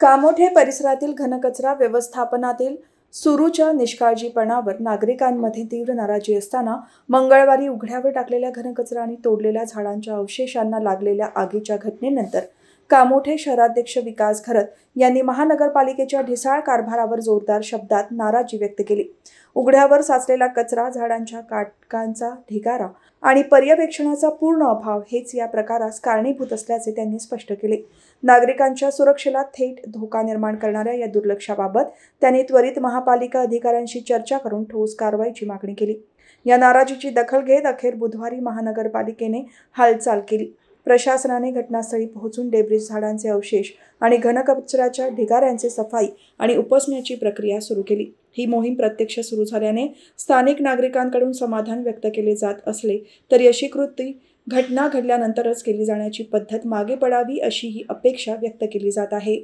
कामोठे परिसरातील घनकचरा व्यवस्थापनातील सुरूच्या निष्काळजीपणावर नागरिकांमध्ये तीव्र नाराजी असताना मंगळवारी उघड्यावर टाकलेल्या घनकचरा आणि तोडलेल्या झाडांच्या अवशेषांना लागलेल्या आगीच्या घटनेनंतर कामोठे शहराध्यक्ष विकास घरत यांनी महानगरपालिकेच्या ढिसाळ कारभारावर जोरदार शब्दात नाराजी व्यक्त केली। उघड्यावर साचलेला कचरा, झाडांच्या काटकांचा ढिगारा आणि पर्यवेक्षणाचा पूर्ण अभाव हेच या प्रकारास कारणीभूत असल्याचे त्यांनी स्पष्ट केले। नागरिकांच्या सुरक्षेला थेट धोका निर्माण करणाऱ्या या दुर्लक्षाबाबत त्यांनी त्वरित महापालिका अधिकाऱ्यांशी चर्चा करून ठोस कारवाईची मागणी केली। या नाराजीची दखल घेत अखेर बुधवारी महानगरपालिकेने हालचाल केली। प्रशासनाने घटनास्थळी पोहोचून डेब्रिज, झाडांचे अवशेष आणि घनकचऱ्याच्या ढिगाऱ्यांचे सफाई आणि उपसण्याची प्रक्रिया सुरू केली। ही मोहीम प्रत्यक्ष सुरू झाल्याने स्थानिक नागरिकांकडून समाधान व्यक्त केले जात असले तरी अशी कृती घटना घडल्यानंतरच केली जाण्याची पद्धत मागे पडावी अशी ही अपेक्षा व्यक्त केली जात आहे।